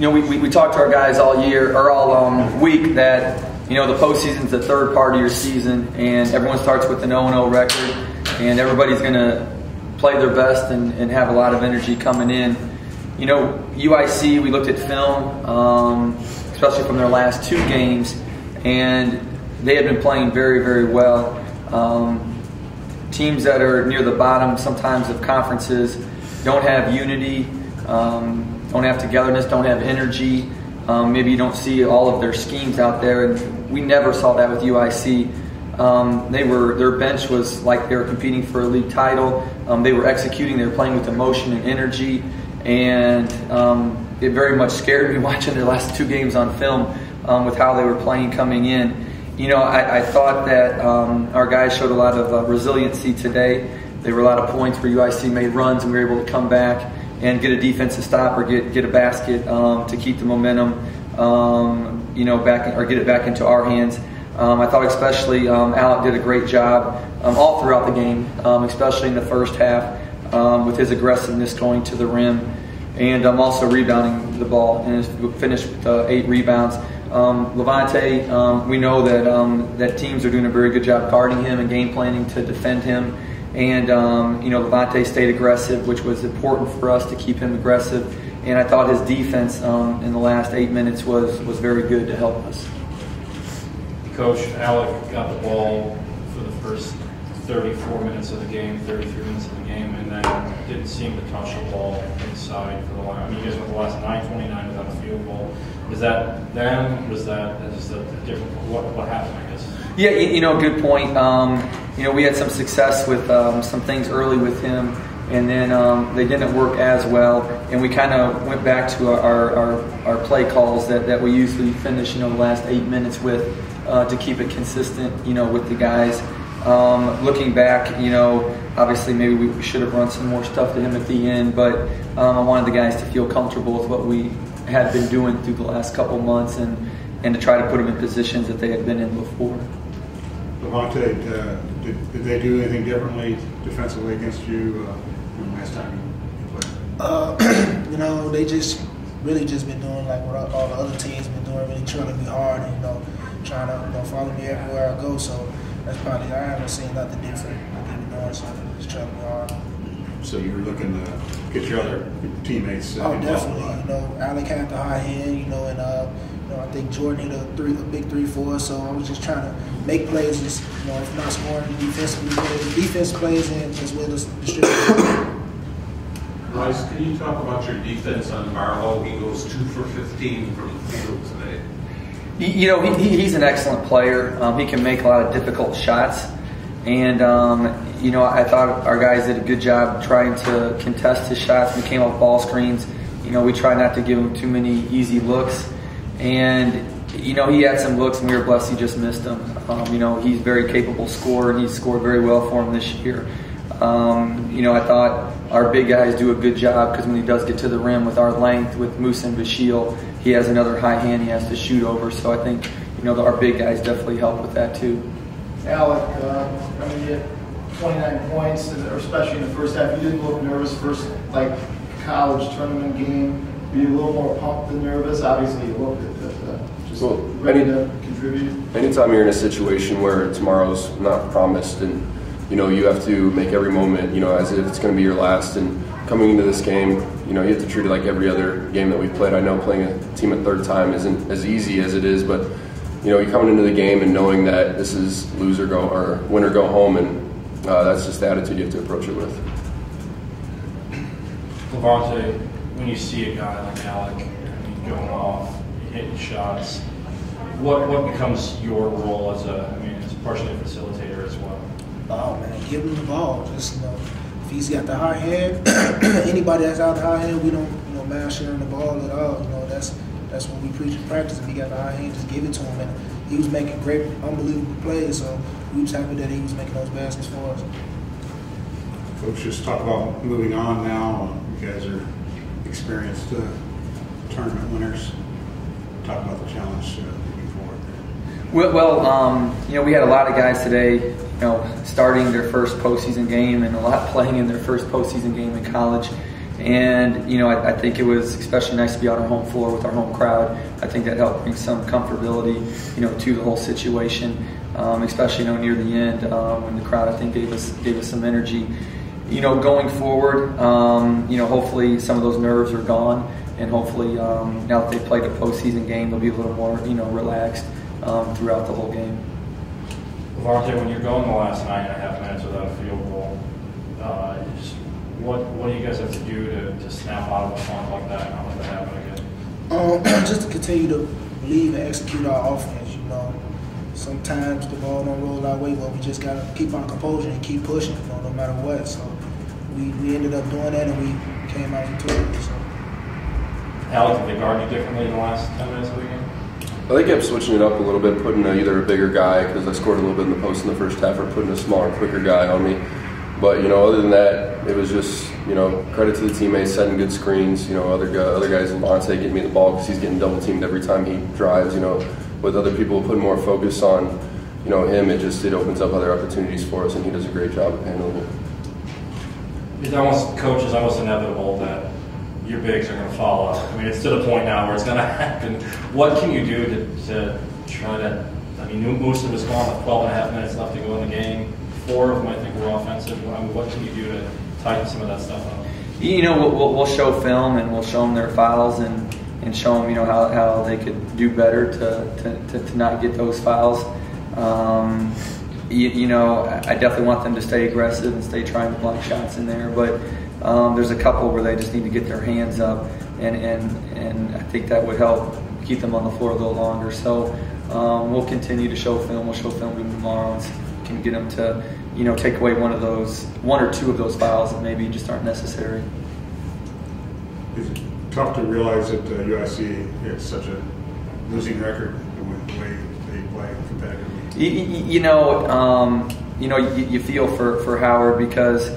we talked to our guys all year or all week that the postseason's the third part of your season, and everyone starts with an 0-0 record, and everybody's going to play their best and have a lot of energy coming in. UIC, we looked at film, especially from their last 2 games, and they had been playing very, very well. Teams that are near the bottom sometimes of conferences don't have unity, don't have togetherness, don't have energy. Maybe you don't see all of their schemes out there, and we never saw that with UIC. Their bench was like they were competing for a league title. They were executing, they were playing with emotion and energy, and it very much scared me watching their last 2 games on film with how they were playing coming in. I thought that our guys showed a lot of resiliency today. There were a lot of points where UIC made runs and we were able to come back and get a defensive stop or get a basket to keep the momentum, back or get it back into our hands. I thought especially Alec did a great job all throughout the game, especially in the first half with his aggressiveness going to the rim and also rebounding the ball, and finished with 8 rebounds. Levante, we know that teams are doing a very good job guarding him and game planning to defend him. And, Levante stayed aggressive, which was important for us to keep him aggressive. And I thought his defense in the last 8 minutes was very good to help us. Coach, Alec got the ball for the first 34 minutes of the game, 33 minutes of the game, and then didn't seem to touch the ball inside for the line. You guys went the last 9:29 without a field goal. Was that them? Was that just a different? What happened, I guess? Yeah, good point. We had some success with some things early with him, and then they didn't work as well. And we kind of went back to our play calls that we usually finish, the last 8 minutes with to keep it consistent, with the guys. Looking back, obviously maybe we should have run some more stuff to him at the end, but I wanted the guys to feel comfortable with what we had been doing through the last couple months and to try to put them in positions that they had been in before. Levante, did they do anything differently defensively against you last time you played? They just really been doing like what all the other teams been doing, really trying me hard and trying to follow me everywhere I go. So that's probably, I haven't seen nothing different like they've been doing, so they're just trying me hard. So you're looking to get your other teammates involved? Definitely. Alec had the high hand, and I think Jordan hit a big 3-4. So I was just trying to make plays, if not scoring defense plays and as well as distributing. Bryce, can you talk about your defense on Barlow? He goes 2 for 15 from the field today. He's an excellent player. He can make a lot of difficult shots. And, I thought our guys did a good job trying to contest his shots. We came off ball screens. We tried not to give him too many easy looks. And, he had some looks and we were blessed he just missed them. He's a very capable scorer and he's scored very well for him this year. I thought our big guys do a good job because when he does get to the rim with our length, with Moose and Bashil, he has another high hand he has to shoot over. So I think, our big guys definitely help with that too. Alec, you had 29 points, especially in the first half. You didn't look nervous first, college tournament game. Were you a little more pumped than nervous? Obviously, you looked just ready to contribute. Anytime you're in a situation where tomorrow's not promised and you have to make every moment as if it's going to be your last, and coming into this game, you have to treat it like every other game that we've played. I know playing a team a third time isn't as easy as it is, but you're coming into the game and knowing that this is lose or go or win or go home, and that's just the attitude you have to approach it with. Levante, when you see a guy like Alec going off, hitting shots, what becomes your role as it's partially a facilitator as well? Oh man, give him the ball. Just if he's got the high hand, anybody that's out the high hand, we don't mind sharing the ball at all. That's what we preach in practice. If he got the high hand, just give it to him. And he was making great, unbelievable plays. So we was happy that he was making those baskets for us. Folks, just talk about moving on now. You guys are experienced tournament winners. Talk about the challenge moving forward. Well, we had a lot of guys today, starting their first postseason game and a lot playing in their first postseason game in college. And I think it was especially nice to be on our home floor with our home crowd. I think that helped bring some comfortability, to the whole situation, especially near the end when the crowd I think gave us some energy. Going forward, hopefully some of those nerves are gone, and hopefully now that they played a postseason game, they'll be a little more relaxed throughout the whole game. Valpo, when you're going the last 9.5 minutes without a field goal, what do you guys have to do to snap out of a funk like that and not let that happen again? Just to continue to believe and execute our offense. Sometimes the ball don't roll our way, but we just gotta keep our composure and keep pushing, no matter what. So we ended up doing that, and we came out victorious. So. Alec, did they guard you differently in the last 10 minutes of the game? Well, they kept switching it up a little bit, putting either a bigger guy, because I scored a little bit in the post in the first half, or putting a smaller, quicker guy on me. But, other than that, it was just, credit to the teammates, setting good screens. Other guys, Levante, getting me the ball because he's getting double-teamed every time he drives. With other people putting more focus on, him, it opens up other opportunities for us, and he does a great job of handling it. Coach, it's almost inevitable that your bigs are going to fall off. I mean, it's to the point now where it's going to happen. What can you do to try to? I mean, most of us gone with 12.5 minutes left to go in the game. 4 of them, I think, were offensive. I mean, what can you do to tighten some of that stuff up? We'll show film, and we'll show them their fouls and show them, how they could do better to not get those fouls. I definitely want them to stay aggressive and stay trying to block shots in there, but there's a couple where they just need to get their hands up, and I think that would help keep them on the floor a little longer. So we'll continue to show film. We'll show film tomorrow and can get them to, take away one or two of those fouls that maybe just aren't necessary. Is it tough to realize that UIC has such a losing record the way they play competitively? You feel for Howard, because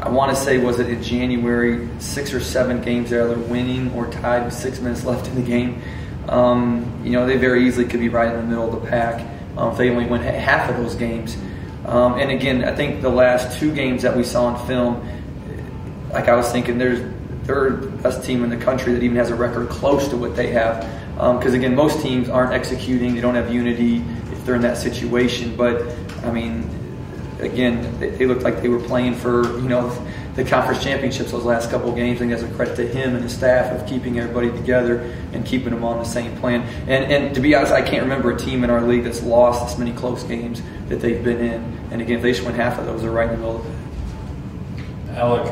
I want to say, was it in January, 6 or 7 games there they're winning or tied with 6 minutes left in the game. They very easily could be right in the middle of the pack if they only win half of those games. And again, I think the last 2 games that we saw in film, like I was thinking, they're the best team in the country that even has a record close to what they have. Because again, most teams aren't executing, they don't have unity if they're in that situation. But I mean, again, they looked like they were playing for the conference championships those last couple of games. And as a credit to him and his staff of keeping everybody together and keeping them on the same plan. And to be honest, I can't remember a team in our league that's lost this many close games that they've been in. And again, if they just win half of those, they're right in the middle of it. Alec,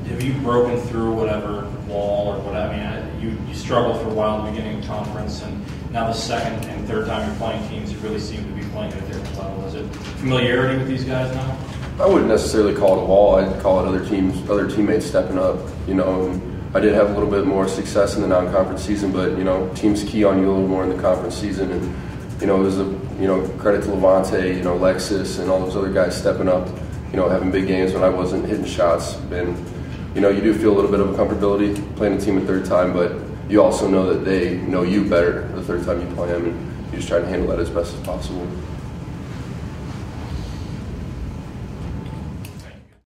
have you broken through whatever wall or whatever? I mean, you struggled for a while in the beginning of conference, and now the second and third time you're playing teams, you really seem to be playing at a different level. Is it familiarity with these guys now? I wouldn't necessarily call it a wall. I'd call it other teammates stepping up. And I did have a little bit more success in the non-conference season, but teams key on you a little more in the conference season, and it was a credit to Levante, Lexus, and all those other guys stepping up. Having big games when I wasn't hitting shots, and you do feel a little bit of a comfortability playing a team a third time, but you also know that they know you better the third time you play them, and you just try to handle that as best as possible.